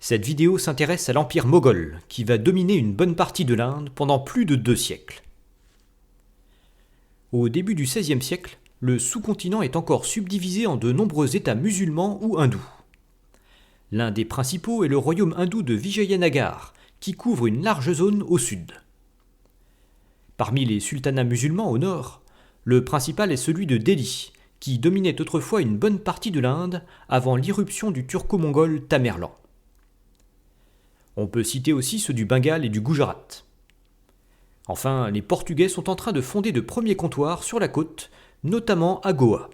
Cette vidéo s'intéresse à l'Empire moghol, qui va dominer une bonne partie de l'Inde pendant plus de 2 siècles. Au début du XVIe siècle, le sous-continent est encore subdivisé en de nombreux États musulmans ou hindous. L'un des principaux est le royaume hindou de Vijayanagar, qui couvre une large zone au sud. Parmi les sultanats musulmans au nord, le principal est celui de Delhi, qui dominait autrefois une bonne partie de l'Inde avant l'irruption du turco-mongol Tamerlan. On peut citer aussi ceux du Bengale et du Gujarat. Enfin, les Portugais sont en train de fonder de premiers comptoirs sur la côte, notamment à Goa.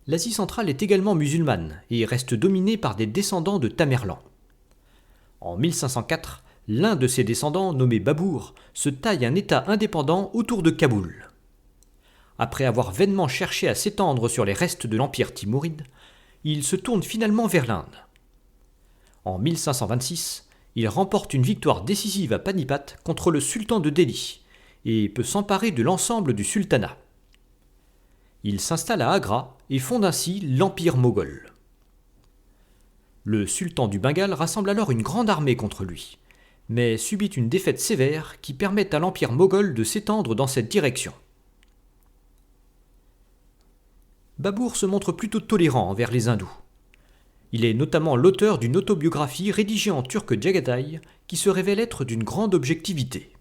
L'Asie centrale est également musulmane et reste dominée par des descendants de Tamerlan. En 1504, l'un de ses descendants, nommé Babour, se taille un État indépendant autour de Kaboul. Après avoir vainement cherché à s'étendre sur les restes de l'Empire timouride, il se tourne finalement vers l'Inde. En 1526, il remporte une victoire décisive à Panipat contre le sultan de Delhi et peut s'emparer de l'ensemble du sultanat. Il s'installe à Agra et fonde ainsi l'Empire moghol. Le sultan du Bengale rassemble alors une grande armée contre lui, mais subit une défaite sévère qui permet à l'Empire moghol de s'étendre dans cette direction. Babour se montre plutôt tolérant envers les hindous. Il est notamment l'auteur d'une autobiographie rédigée en turc Djagatay qui se révèle être d'une grande objectivité.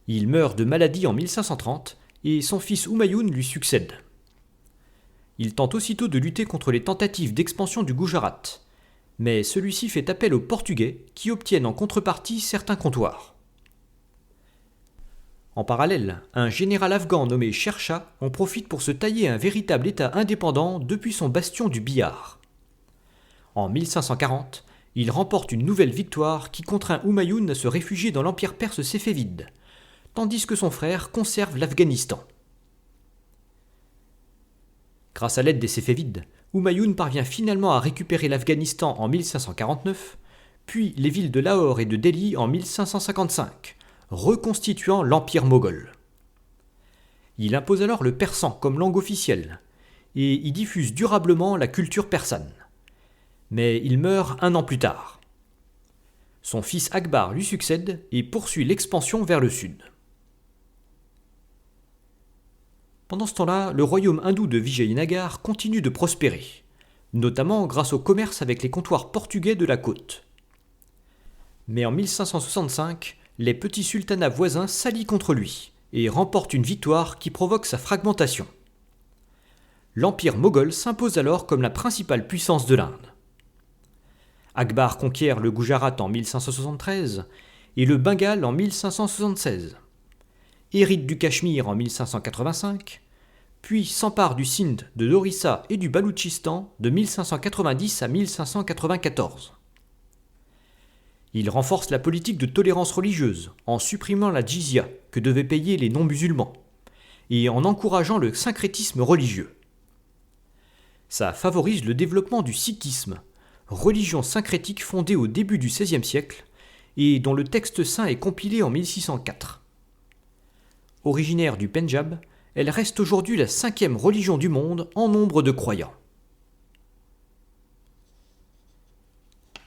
Il meurt de maladie en 1530 et son fils Humayun lui succède. Il tente aussitôt de lutter contre les tentatives d'expansion du Gujarat, mais celui-ci fait appel aux Portugais qui obtiennent en contrepartie certains comptoirs. En parallèle, un général afghan nommé Sher Shah en profite pour se tailler un véritable État indépendant depuis son bastion du Bihar. En 1540, il remporte une nouvelle victoire qui contraint Humayun à se réfugier dans l'empire perse séfévide, tandis que son frère conserve l'Afghanistan. Grâce à l'aide des Séfévides, Humayun parvient finalement à récupérer l'Afghanistan en 1549, puis les villes de Lahore et de Delhi en 1555, reconstituant l'Empire moghol. Il impose alors le persan comme langue officielle et y diffuse durablement la culture persane. Mais il meurt 1 an plus tard. Son fils Akbar lui succède et poursuit l'expansion vers le sud. Pendant ce temps-là, le royaume hindou de Vijayanagar continue de prospérer, notamment grâce au commerce avec les comptoirs portugais de la côte. Mais en 1565, les petits sultanats voisins s'allient contre lui et remportent une victoire qui provoque sa fragmentation. L'Empire moghol s'impose alors comme la principale puissance de l'Inde. Akbar conquiert le Gujarat en 1573 et le Bengale en 1576, hérite du Cachemire en 1585, puis s'empare du Sindh, de l'Orissa et du Baloutchistan de 1590 à 1594. Il renforce la politique de tolérance religieuse en supprimant la djizya que devaient payer les non-musulmans et en encourageant le syncrétisme religieux. Ça favorise le développement du sikhisme, religion syncrétique fondée au début du XVIe siècle et dont le texte saint est compilé en 1604. Originaire du Pendjab, elle reste aujourd'hui la 5e religion du monde en nombre de croyants.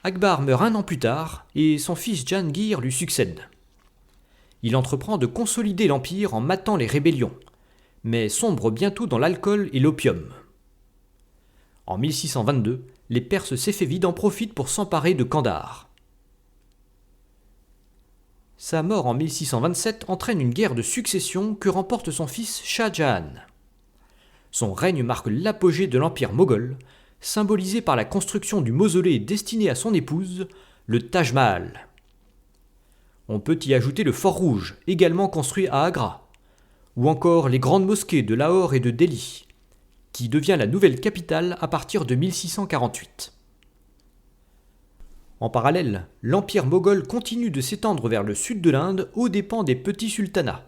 Akbar meurt 1 an plus tard et son fils Jahangir lui succède. Il entreprend de consolider l'empire en matant les rébellions, mais sombre bientôt dans l'alcool et l'opium. En 1622, les Perses séfévides en profitent pour s'emparer de Kandahar. Sa mort en 1627 entraîne une guerre de succession que remporte son fils Shah Jahan. Son règne marque l'apogée de l'empire moghol, symbolisé par la construction du mausolée destiné à son épouse, le Taj Mahal. On peut y ajouter le Fort Rouge, également construit à Agra, ou encore les grandes mosquées de Lahore et de Delhi, qui devient la nouvelle capitale à partir de 1648. En parallèle, l'empire moghol continue de s'étendre vers le sud de l'Inde aux dépens des petits sultanats,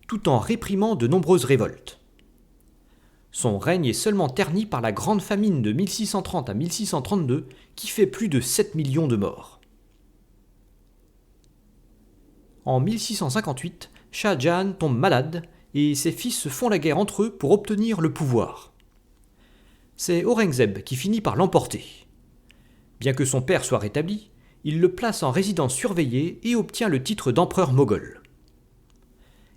tout en réprimant de nombreuses révoltes. Son règne est seulement terni par la grande famine de 1630 à 1632 qui fait plus de 7 millions de morts. En 1658, Shah Jahan tombe malade et ses fils se font la guerre entre eux pour obtenir le pouvoir. C'est Aurangzeb qui finit par l'emporter. Bien que son père soit rétabli, il le place en résidence surveillée et obtient le titre d'empereur moghol.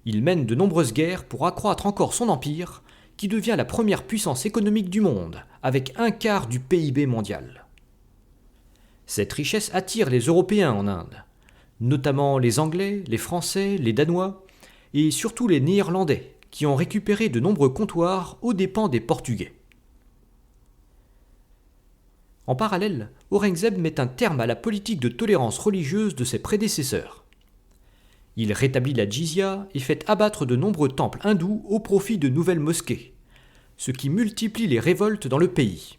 Il mène de nombreuses guerres pour accroître encore son empire, qui devient la première puissance économique du monde, avec un quart du PIB mondial. Cette richesse attire les Européens en Inde, notamment les Anglais, les Français, les Danois, et surtout les Néerlandais, qui ont récupéré de nombreux comptoirs aux dépens des Portugais. En parallèle, Aurangzeb met un terme à la politique de tolérance religieuse de ses prédécesseurs. Il rétablit la djizya et fait abattre de nombreux temples hindous au profit de nouvelles mosquées, ce qui multiplie les révoltes dans le pays.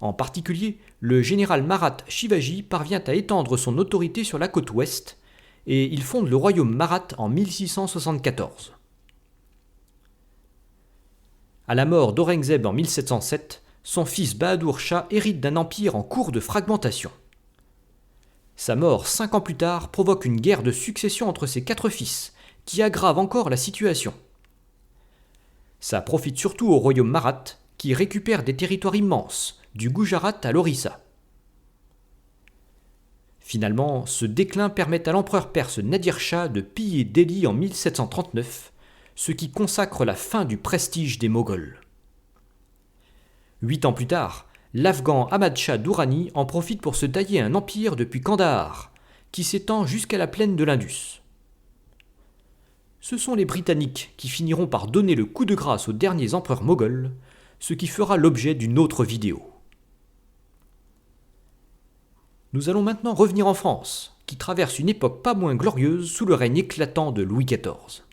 En particulier, le général Marathe Shivaji parvient à étendre son autorité sur la côte ouest et il fonde le royaume Marathe en 1674. À la mort d'Aurangzeb en 1707, son fils Bahadur Shah hérite d'un empire en cours de fragmentation. Sa mort 5 ans plus tard provoque une guerre de succession entre ses 4 fils, qui aggrave encore la situation. Ça profite surtout au royaume Marathe, qui récupère des territoires immenses, du Gujarat à l'Orissa. Finalement, ce déclin permet à l'empereur perse Nadir Shah de piller Delhi en 1739, ce qui consacre la fin du prestige des Moghols. 8 ans plus tard, l'Afghan Ahmad Shah Durrani en profite pour se tailler un empire depuis Kandahar, qui s'étend jusqu'à la plaine de l'Indus. Ce sont les Britanniques qui finiront par donner le coup de grâce aux derniers empereurs moghols, ce qui fera l'objet d'une autre vidéo. Nous allons maintenant revenir en France, qui traverse une époque pas moins glorieuse sous le règne éclatant de Louis XIV.